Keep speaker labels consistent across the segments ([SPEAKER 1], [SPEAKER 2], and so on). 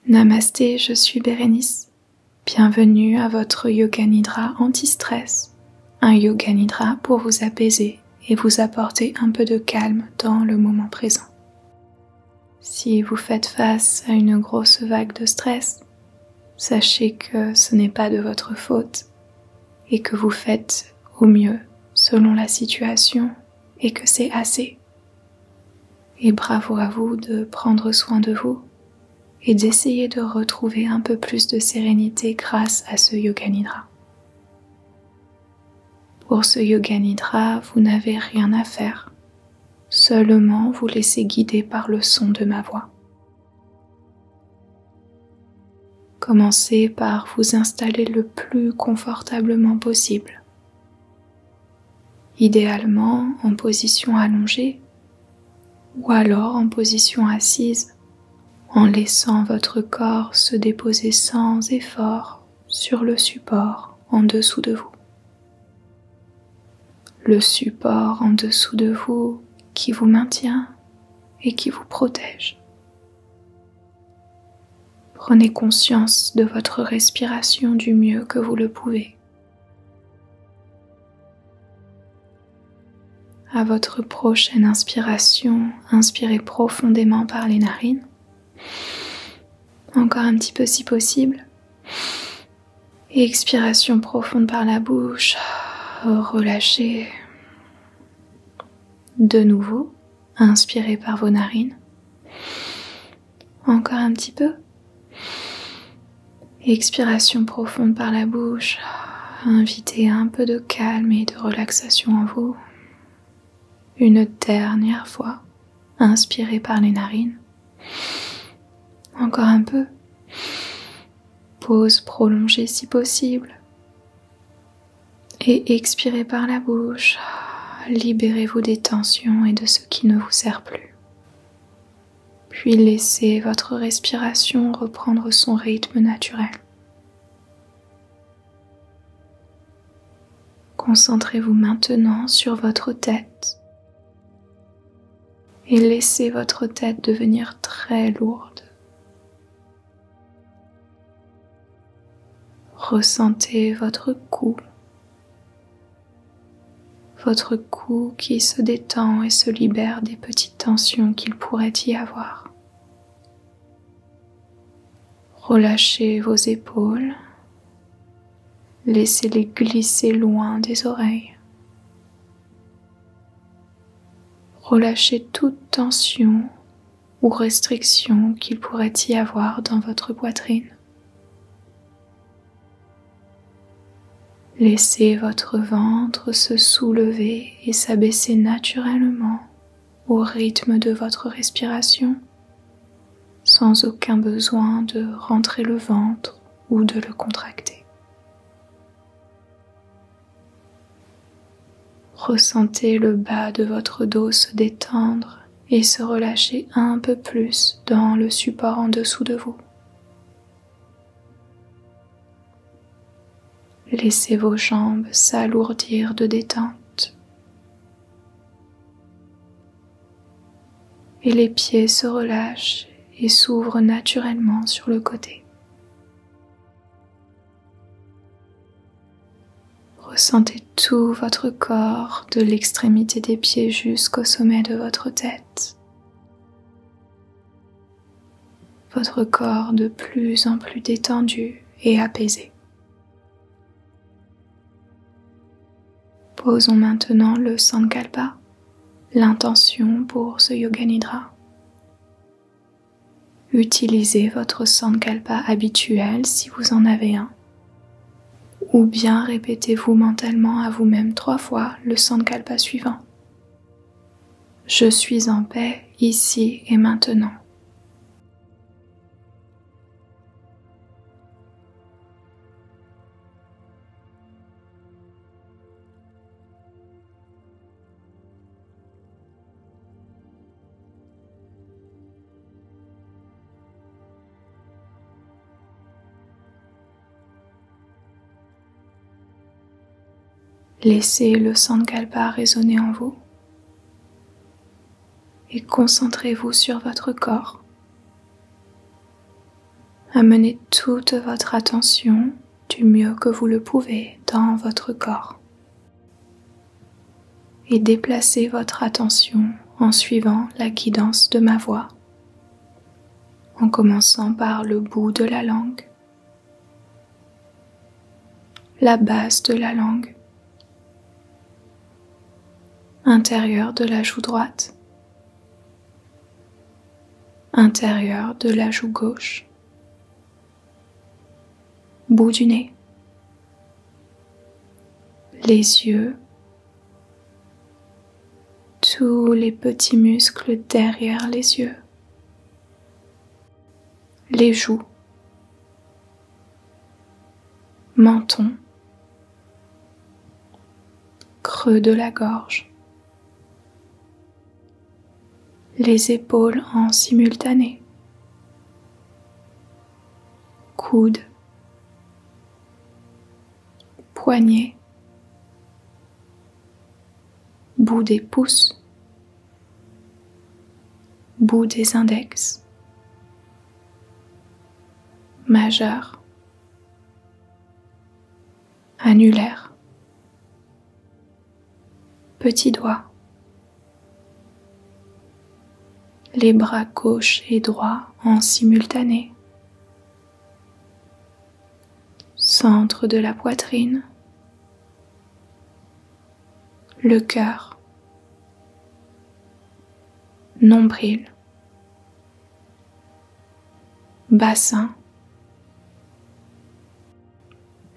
[SPEAKER 1] Namasté, je suis Bérénice. Bienvenue à votre Yoga Nidra anti-stress, un Yoga Nidra pour vous apaiser et vous apporter un peu de calme dans le moment présent. Si vous faites face à une grosse vague de stress, sachez que ce n'est pas de votre faute et que vous faites au mieux selon la situation et que c'est assez. Et bravo à vous de prendre soin de vous et d'essayer de retrouver un peu plus de sérénité grâce à ce Yoga Nidra. Pour ce Yoga Nidra, vous n'avez rien à faire, seulement vous laissez guider par le son de ma voix. Commencez par vous installer le plus confortablement possible, idéalement en position allongée ou alors en position assise, en laissant votre corps se déposer sans effort sur le support en dessous de vous. Le support en dessous de vous qui vous maintient et qui vous protège. Prenez conscience de votre respiration du mieux que vous le pouvez. À votre prochaine inspiration, inspirez profondément par les narines. Encore un petit peu si possible. Et expiration profonde par la bouche. Relâchez. De nouveau, inspirez par vos narines. Encore un petit peu. Expiration profonde par la bouche. Invitez un peu de calme et de relaxation en vous. Une dernière fois, inspirez par les narines. Encore un peu. Pause prolongée si possible. Et expirez par la bouche. Libérez-vous des tensions et de ce qui ne vous sert plus. Puis laissez votre respiration reprendre son rythme naturel. Concentrez-vous maintenant sur votre tête et laissez votre tête devenir très lourde. Ressentez votre cou qui se détend et se libère des petites tensions qu'il pourrait y avoir. Relâchez vos épaules, laissez-les glisser loin des oreilles. Relâchez toute tension ou restriction qu'il pourrait y avoir dans votre poitrine. Laissez votre ventre se soulever et s'abaisser naturellement au rythme de votre respiration, sans aucun besoin de rentrer le ventre ou de le contracter. Ressentez le bas de votre dos se détendre et se relâcher un peu plus dans le support en dessous de vous. Laissez vos jambes s'alourdir de détente et les pieds se relâchent et s'ouvrent naturellement sur le côté. Ressentez tout votre corps de l'extrémité des pieds jusqu'au sommet de votre tête. Votre corps de plus en plus détendu et apaisé. Posons maintenant le Sankalpa, l'intention pour ce Yoga Nidra. Utilisez votre Sankalpa habituel si vous en avez un. Ou bien répétez-vous mentalement à vous-même 3 fois le Sankalpa suivant. Je suis en paix ici et maintenant. Laissez le Sankalpa résonner en vous et concentrez-vous sur votre corps. Amenez toute votre attention du mieux que vous le pouvez dans votre corps et déplacez votre attention en suivant la guidance de ma voix, en commençant par le bout de la langue, la base de la langue, intérieur de la joue droite, intérieur de la joue gauche, bout du nez, les yeux, tous les petits muscles derrière les yeux, les joues, menton, creux de la gorge, les épaules en simultané, coudes, poignets, bout des pouces, bout des index, majeur, annulaire, petit doigt, les bras gauche et droit en simultané, centre de la poitrine, le cœur, nombril, bassin,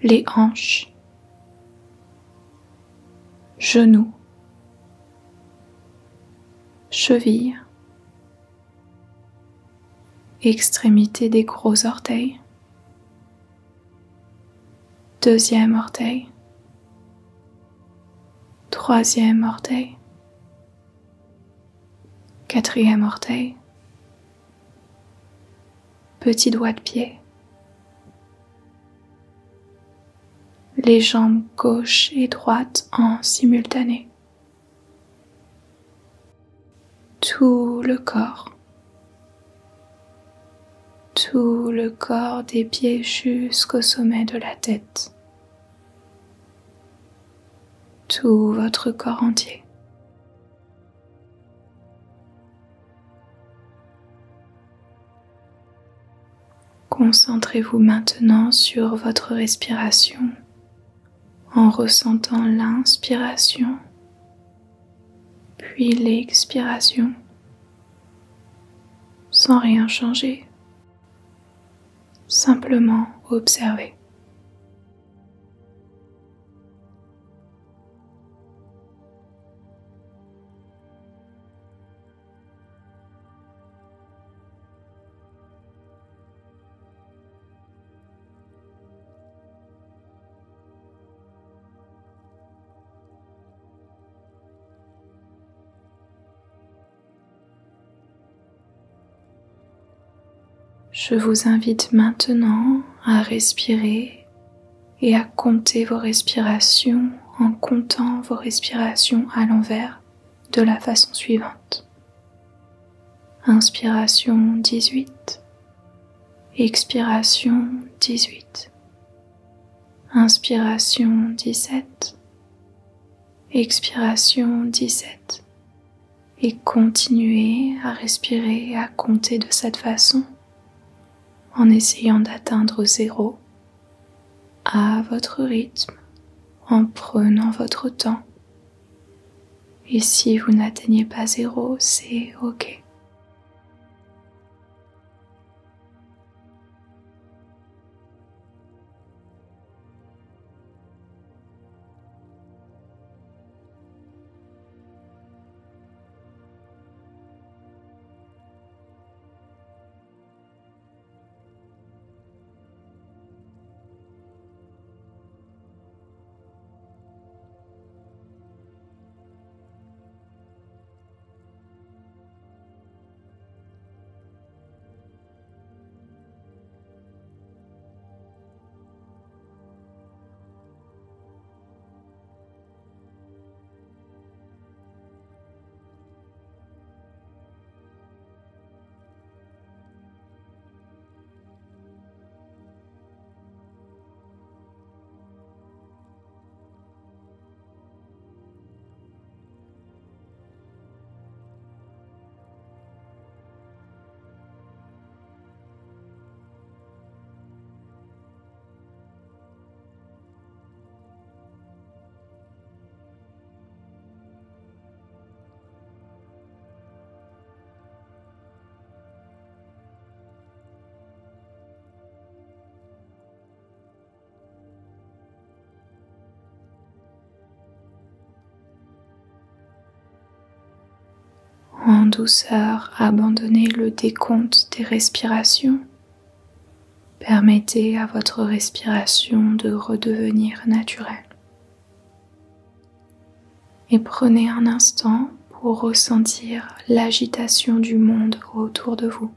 [SPEAKER 1] les hanches, genoux, chevilles, extrémité des gros orteils, deuxième orteil, troisième orteil, quatrième orteil, petit doigt de pied, les jambes gauche et droite en simultané, tout le corps des pieds jusqu'au sommet de la tête, tout votre corps entier. Concentrez-vous maintenant sur votre respiration en ressentant l'inspiration, puis l'expiration, sans rien changer, simplement observer. Je vous invite maintenant à respirer et à compter vos respirations en comptant vos respirations à l'envers de la façon suivante. Inspiration 18, expiration 18, inspiration 17, expiration 17 et continuez à respirer et à compter de cette façon en essayant d'atteindre 0 à votre rythme, en prenant votre temps. Et si vous n'atteignez pas 0, c'est OK. douceur, abandonnez le décompte des respirations. Permettez à votre respiration de redevenir naturelle. Et prenez un instant pour ressentir l'agitation du monde autour de vous.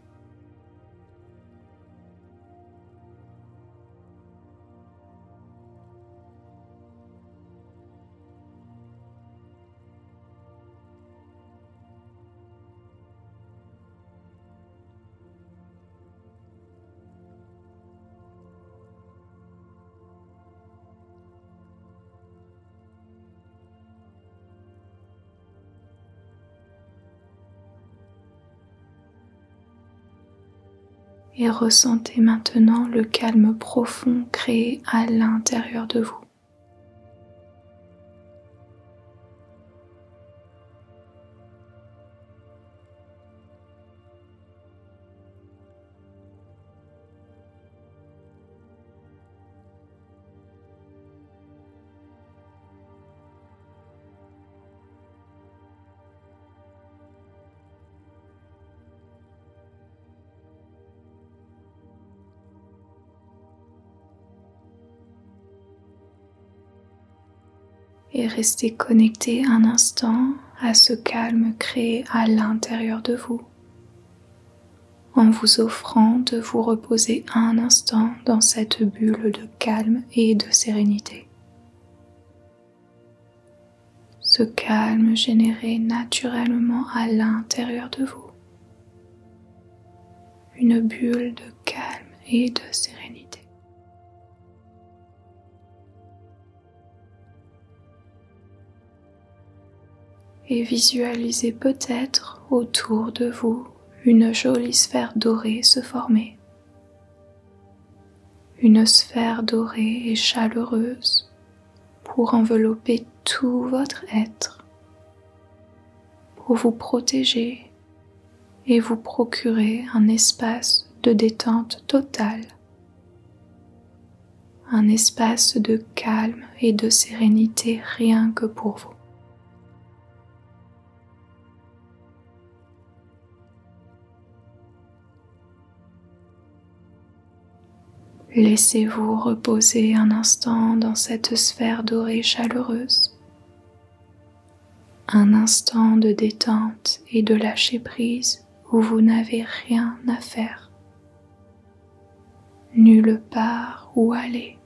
[SPEAKER 1] Et ressentez maintenant le calme profond créé à l'intérieur de vous. Et restez connecté un instant à ce calme créé à l'intérieur de vous, en vous offrant de vous reposer un instant dans cette bulle de calme et de sérénité. Ce calme généré naturellement à l'intérieur de vous. Une bulle de calme et de sérénité. Et visualisez peut-être autour de vous une jolie sphère dorée se former. Une sphère dorée et chaleureuse pour envelopper tout votre être, pour vous protéger et vous procurer un espace de détente totale, un espace de calme et de sérénité rien que pour vous. Laissez-vous reposer un instant dans cette sphère dorée chaleureuse. Un instant de détente et de lâcher prise où vous n'avez rien à faire. Nulle part où aller.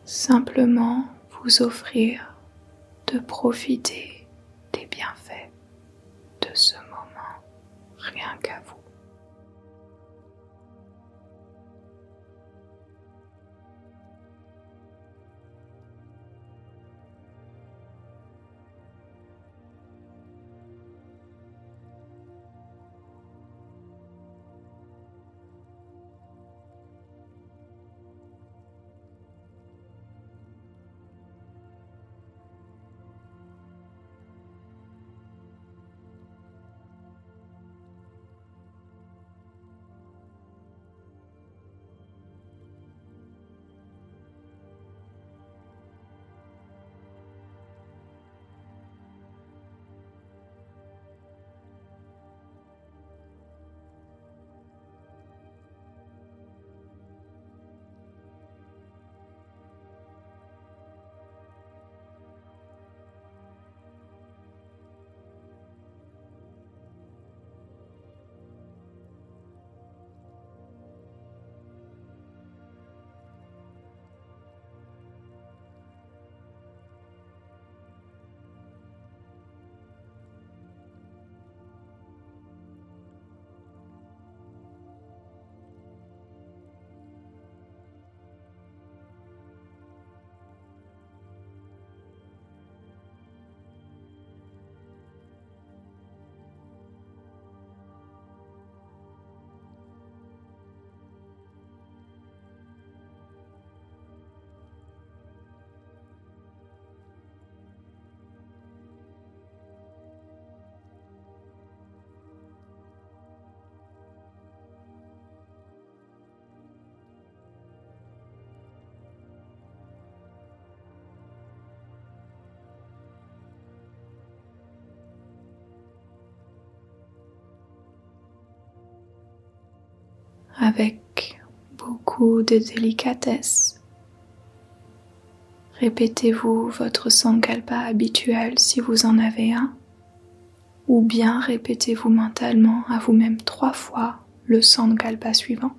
[SPEAKER 1] Simplement vous offrir de profiter des bienfaits de ce moment, rien qu'à vous. avec beaucoup de délicatesse. Répétez-vous votre sankalpa habituel si vous en avez un, ou bien répétez-vous mentalement à vous-même 3 fois le sankalpa suivant.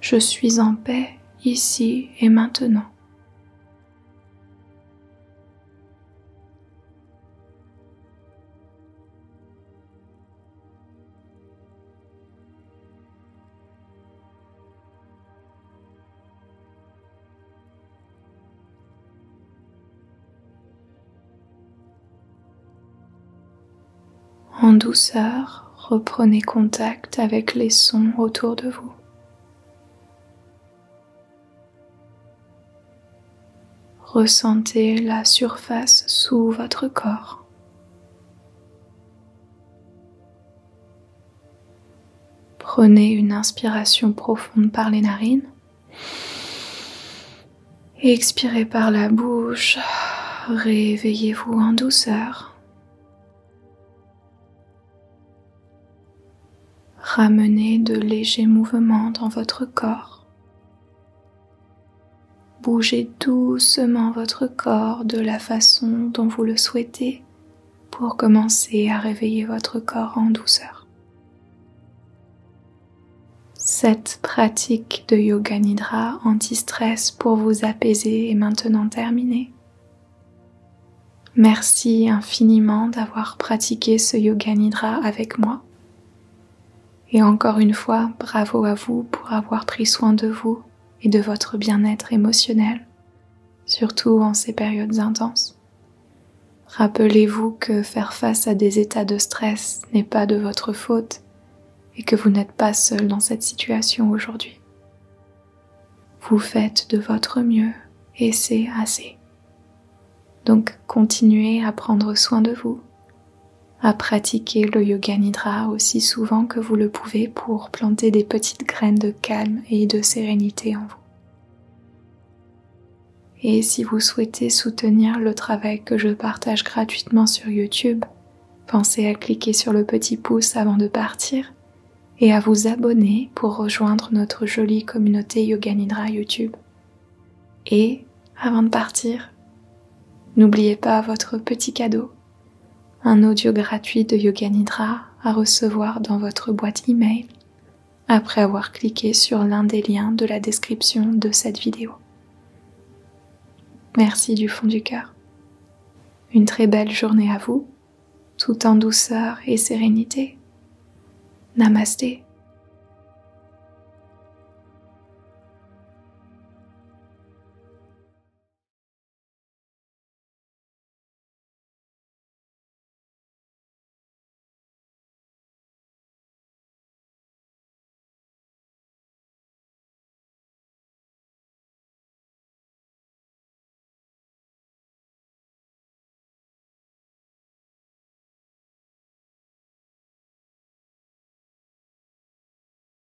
[SPEAKER 1] Je suis en paix ici et maintenant. En douceur, reprenez contact avec les sons autour de vous. Ressentez la surface sous votre corps. Prenez une inspiration profonde par les narines. Et expirez par la bouche. Réveillez-vous en douceur. Ramenez de légers mouvements dans votre corps. Bougez doucement votre corps de la façon dont vous le souhaitez pour commencer à réveiller votre corps en douceur. Cette pratique de Yoga Nidra anti-stress pour vous apaiser est maintenant terminée. Merci infiniment d'avoir pratiqué ce Yoga Nidra avec moi. Et encore une fois, bravo à vous pour avoir pris soin de vous et de votre bien-être émotionnel, surtout en ces périodes intenses. Rappelez-vous que faire face à des états de stress n'est pas de votre faute et que vous n'êtes pas seul dans cette situation aujourd'hui. Vous faites de votre mieux et c'est assez. Donc continuez à prendre soin de vous, à pratiquer le Yoga Nidra aussi souvent que vous le pouvez pour planter des petites graines de calme et de sérénité en vous. Et si vous souhaitez soutenir le travail que je partage gratuitement sur YouTube, pensez à cliquer sur le petit pouce avant de partir et à vous abonner pour rejoindre notre jolie communauté Yoga Nidra YouTube. Et avant de partir, n'oubliez pas votre petit cadeau, un audio gratuit de Yoga Nidra à recevoir dans votre boîte email après avoir cliqué sur l'un des liens de la description de cette vidéo. Merci du fond du cœur. Une très belle journée à vous, tout en douceur et sérénité. Namasté.